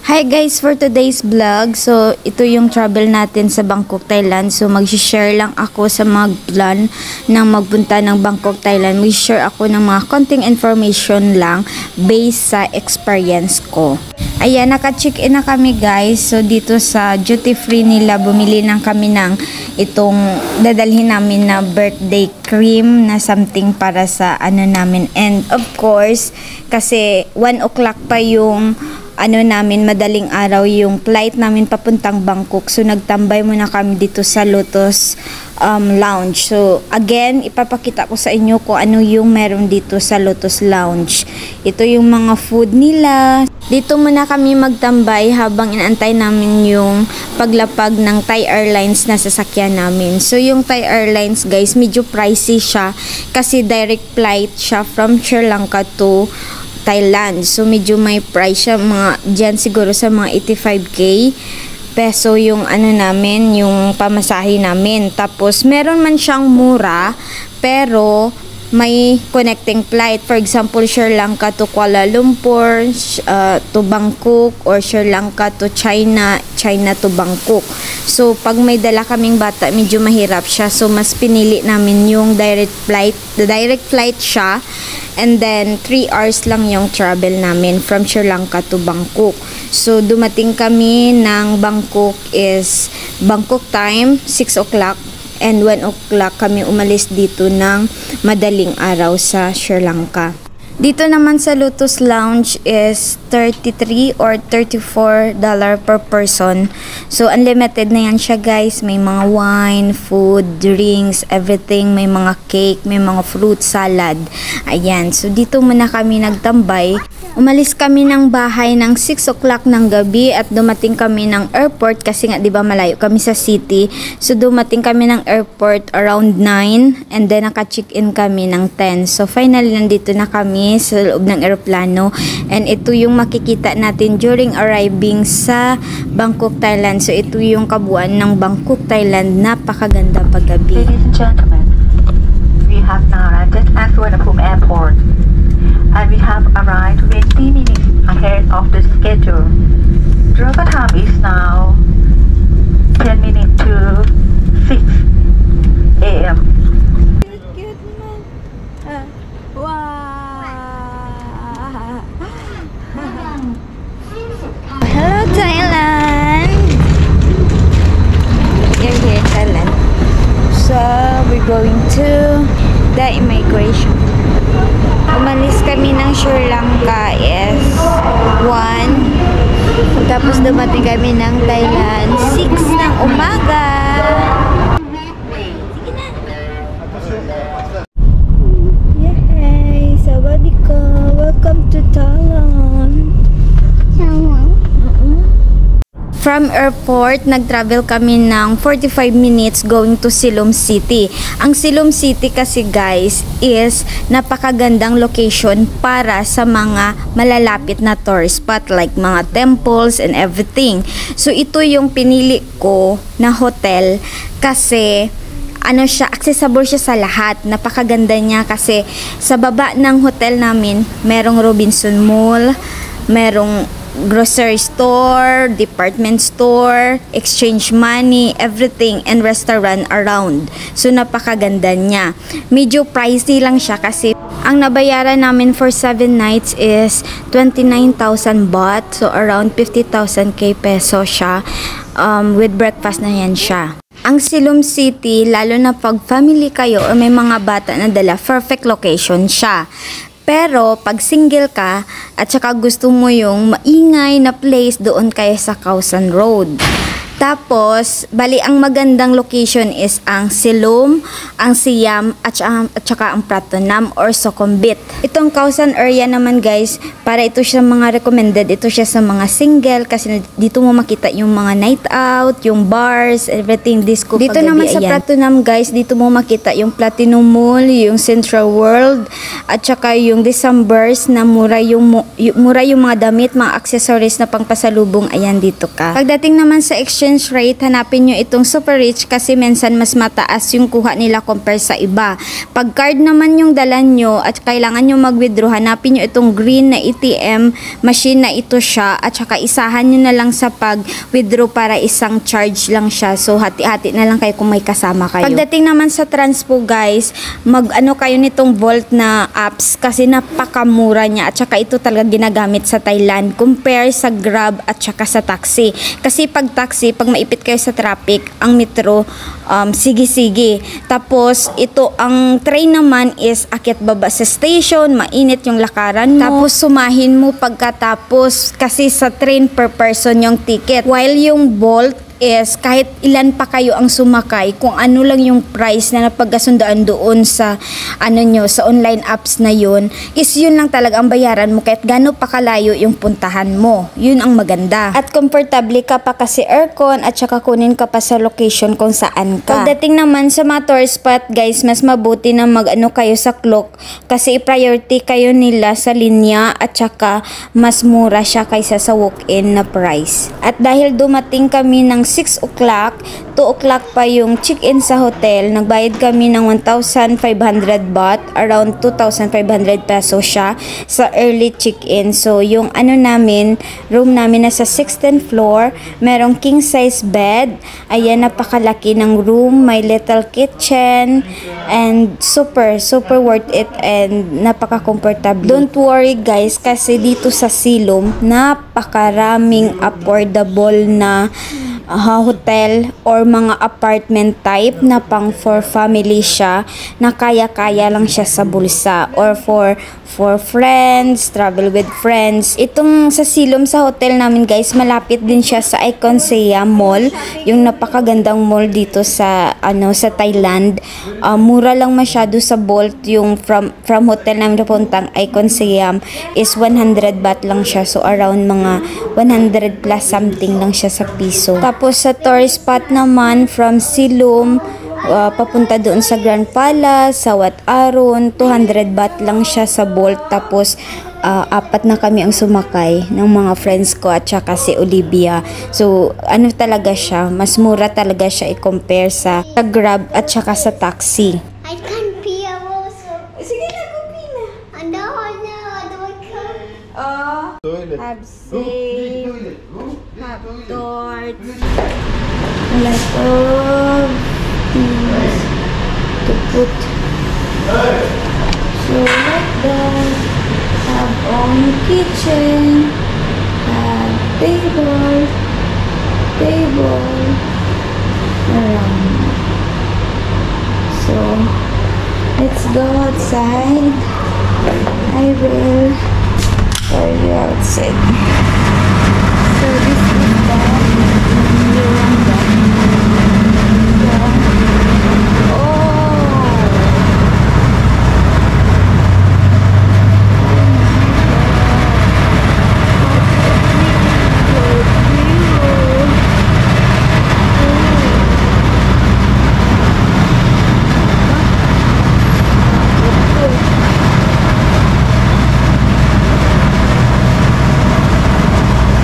Hi guys, for today's vlog, so ito yung travel natin sa Bangkok, Thailand. So mag-share lang ako sa mga plan ng magpunta ng Bangkok, Thailand. Mag-share ako ng mga konting information lang based sa experience ko. Ayan, naka-check-in na kami guys. So dito sa duty free nila, bumili lang kami ng itong dadalhin namin na birthday cream na something para sa ano namin. And of course, kasi 1 o'clock pa yung namin, madaling araw yung flight namin papuntang Bangkok. So nagtambay muna kami dito sa Lotus Lounge. So again, ipapakita ko sa inyo kung ano yung meron dito sa Lotus Lounge. Ito yung mga food nila. Dito muna kami magtambay habang inaantay namin yung paglapag ng Thai Airlines na sasakyan namin. So yung Thai Airlines guys, medyo pricey siya kasi direct flight siya from Sri Lanka to Thailand. So medyo may price siya, mga dyan siguro sa mga 85k peso yung namin, yung pamasahe namin. Tapos meron man siyang mura pero may connecting flight. For example, Sri Lanka to Kuala Lumpur, to Bangkok, or Sri Lanka to China, China to Bangkok. So pag may dala kaming bata, medyo mahirap siya. So mas pinili namin yung direct flight. The direct flight siya. And then 3 hours lang yung travel namin from Sri Lanka to Bangkok. So dumating kami ng Bangkok is Bangkok time 6 o'clock. And 1 o'clock kami umalis dito ng madaling araw sa Sri Lanka. Dito naman sa Lotus Lounge is $33 or $34 per person. So unlimited na yan siya guys. May mga wine, food, drinks, everything. May mga cake, may mga fruit salad. Ayan. So dito muna kami nagtambay. Umalis kami ng bahay ng 6 o'clock ng gabi at dumating kami ng airport kasi nga 'di ba malayo kami sa city. So dumating kami ng airport around 9 and then naka-check-in kami ng 10. So finally nandito na kami sa loob ng eroplano and ito yung makikita natin during arriving sa Bangkok, Thailand. So ito yung kabuuan ng Bangkok, Thailand. Napakaganda paggabi. Ladies and gentlemen, we have now landed at Suvarnabhumi Airport. And we have arrived 20 minutes ahead of the schedule. Arrival time is now 10 minutes to 6 a.m. Hello Thailand! We're here in Thailand. So we're going to the immigration. Umalis kami ng Sri Lanka is 1. Tapos dumating kami ng Thailand 6 ng umaga. Yay! Sawadika! Welcome to Thailand! From airport, nag-travel kami ng 45 minutes going to Siloam City. Ang Siloam City kasi guys is napakagandang location para sa mga malalapit na tourist spot like mga temples and everything. So ito yung pinili ko na hotel kasi siya, accessible siya sa lahat. Napakaganda niya kasi sa baba ng hotel namin, merong Robinson Mall, merong grocery store, department store, exchange money, everything, and restaurant around. So napakaganda niya. Medyo pricey lang siya kasi ang nabayaran namin for 7 nights is 29,000 baht. So around 50,000 peso siya. With breakfast na yan siya. Ang Siloam City, lalo na pag family kayo o may mga bata na dala, perfect location siya. Pero pag single ka at saka gusto mo yung maingay na place, doon kayo sa Khao San Road. Tapos, bali ang magandang location is ang Siloam, ang Siam, at saka ang Pratunam or Sukhumvit. Itong Khao San area naman guys, para ito siya mga recommended, ito siya sa mga single kasi dito mo makita yung mga night out, yung bars, everything, disco. Dito paggabi, naman sa Pratunam guys, dito mo makita yung Platinum Mall, yung Central World, at saka yung Decembers na mura yung mga damit, mga accessories na pangpasalubong, ayan dito ka. Pagdating naman sa exchange exchange rate, hanapin nyo itong Super Rich kasi minsan mas mataas yung kuha nila compare sa iba. Pag card naman yung dala nyo at kailangan nyo mag-withdraw, hanapin nyo itong green na ATM machine na ito siya at saka isahan nyo na lang sa pag-withdraw para isang charge lang siya. So hati-hati na lang kayo kung may kasama kayo. Pagdating naman sa transpo guys, mag-ano kayo nitong Bolt na apps kasi napakamura niya at saka ito talaga ginagamit sa Thailand compare sa Grab at saka sa taxi. Kasi pag taxi, pag maipit kayo sa traffic, ang metro, sige-sige. Tapos, ito, ang train naman is akyat baba sa station, mainit yung lakaran mo. Tapos, sumahin mo pagkatapos kasi sa train per person yung ticket. While yung Bolt is kahit ilan pa kayo ang sumakay, kung ano lang yung price na napagkasundaan doon sa sa online apps na yun, is yun lang talaga ang bayaran mo kahit gaano pa kalayo yung puntahan mo. Yun ang maganda. At comfortable ka pa kasi aircon at saka kunin ka pa sa location kung saan ka. Pagdating naman sa mga tourist spot guys, mas mabuti na mag-ano kayo sa Klook kasi priority kayo nila sa linya at saka mas mura siya kaysa sa walk-in na price. At dahil dumating kami ng 6 o'clock, 2 o'clock pa yung check-in sa hotel. Nagbayad kami ng 1,500 baht, around 2,500 pesos siya sa early check-in. So, yung room namin nasa 16th floor, merong king size bed. Ayan, napakalaki ng room, may little kitchen, and super worth it and napaka-comfortable. Don't worry guys, kasi dito sa Silom, napakaraming affordable na hotel or mga apartment type na pang for family siya na kaya-kaya lang siya sa bulsa or for friends, travel with friends. Itong sa Silom sa hotel namin guys, malapit din siya sa Iconsia Mall, yung napakagandang mall dito sa sa Thailand. Mura lang masyado sa Bolt, yung from hotel namin papuntang Iconsia is 100 baht lang siya, so around mga 100 plus something lang siya sa piso. Tapos sa tourist spot naman from Silom papunta doon sa Grand Palace, sa Wat Arun, 200 baht lang siya sa Bolt. Tapos apat na kami ang sumakay ng mga friends ko at saka si Olivia. So talaga siya, mas mura talaga siya i-compare sa Grab at saka sa taxi. I can't pee also. Sige na, kupi na. No, I don't come. Toilet. Have safe, have torch, a lot of things to put. So like that, have own kitchen, have table around. So let's go outside. I will show you outside. So this is the Miranda.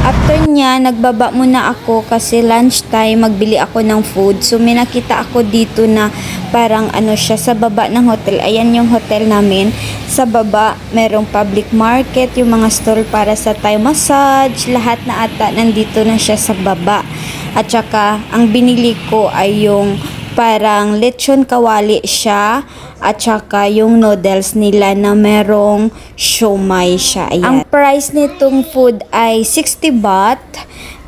After niya, nagbaba muna ako kasi lunchtime, magbili ako ng food. So, may nakita ako dito na parang siya sa baba ng hotel. Ayan yung hotel namin. Sa baba, merong public market, yung mga store para sa Thai massage. Lahat na ata nandito na siya sa baba. At saka, ang binili ko ay yung parang lechon kawali siya at saka yung noodles nila na merong siomai siya. Ayan. Ang price nitong food ay 60 baht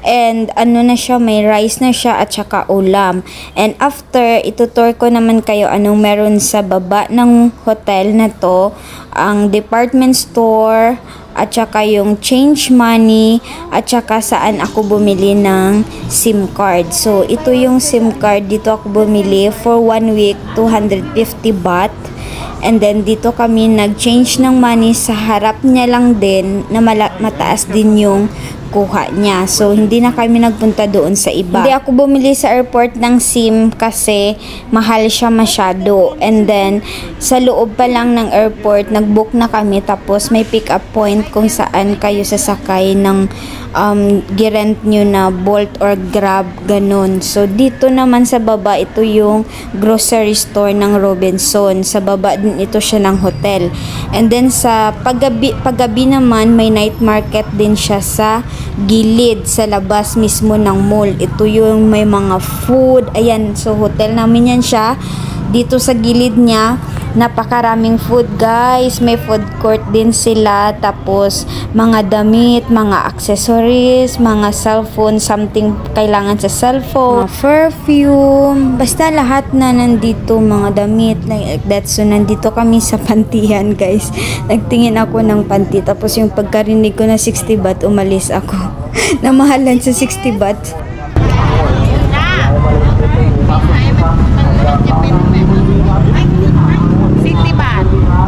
and na siya, may rice na siya at saka ulam. And after, itutur ko naman kayo anong meron sa baba ng hotel na to. Ang department store at saka yung change money at saka saan ako bumili ng SIM card. So, ito yung SIM card. Dito ako bumili for 1 week, 250 baht. And then, dito kami nag-change ng money sa harap niya lang din na mataas din yung nakuha niya. So, hindi na kami nagpunta doon sa iba. Hindi ako bumili sa airport ng SIM kasi mahal siya masyado. And then, sa loob pa lang ng airport, nag-book na kami. Tapos, may pick-up point kung saan kayo sasakay ng girent nyo na Bolt or Grab, ganun. So, dito naman sa baba, ito yung grocery store ng Robinson. Sa baba din ito siya ng hotel. And then, sa paggabi naman, may night market din siya sa gilid, sa labas mismo ng mall. Ito yung may mga food. Ayan, so hotel namin yan siya. Dito sa gilid niya, napakaraming food guys. May food court din sila. Tapos, mga damit, mga accessories, mga cellphone, something kailangan sa cellphone, mga perfume, basta lahat na nandito, mga damit like that. So, nandito kami sa pantihan guys. Nagtingin ako ng panty. Tapos, yung pagkarinig ko na 60 baht, umalis ako. Namahalan sa 60 baht.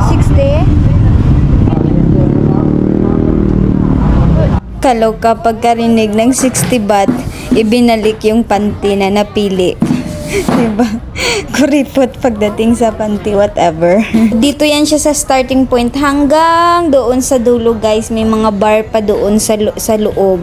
60? Kaloka pagkarinig ng 60 baht, ibinalik yung panty na napili. Diba? Kuripot pagdating sa panty, whatever. Dito yan siya sa starting point hanggang doon sa dulo guys. May mga bar pa doon sa loob.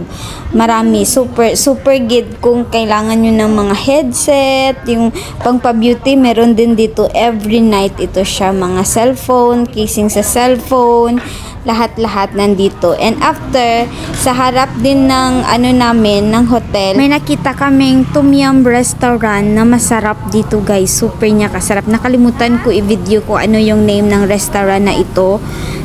Marami. Super good kung kailangan nyo ng mga headset. Yung pang-pa-beauty, meron din dito every night. Ito siya, mga cellphone, casing sa cellphone. Lahat-lahat nandito. And after, sa harap din ng namin, ng hotel, may nakita kaming Tom Yum restaurant na masarap dito guys. Super niya kasarap. Nakalimutan ko i-video ko ano yung name ng restaurant na ito.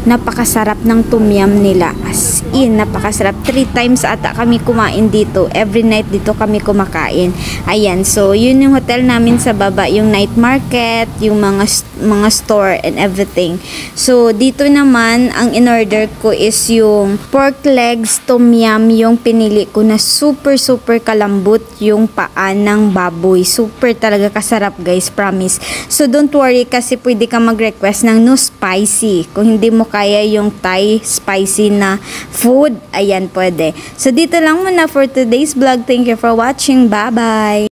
Napakasarap ng Tom Yum nila. As in, napakasarap. 3 times ata kami kumain dito. Every night dito kami kumakain. Ayan. So, yun yung hotel namin sa baba. Yung night market, yung mga store and everything. So, dito naman, ang in-order ko is yung pork legs Tom Yum, yung pinili ko na super kalambot yung paa ng baboy. Super talaga kasarap guys, promise. So, don't worry kasi pwede ka mag-request ng no spicy. Kung hindi mo kaya yung Thai spicy na food, ayan pwede. So, dito lang muna for today's vlog. Thank you for watching. Bye-bye!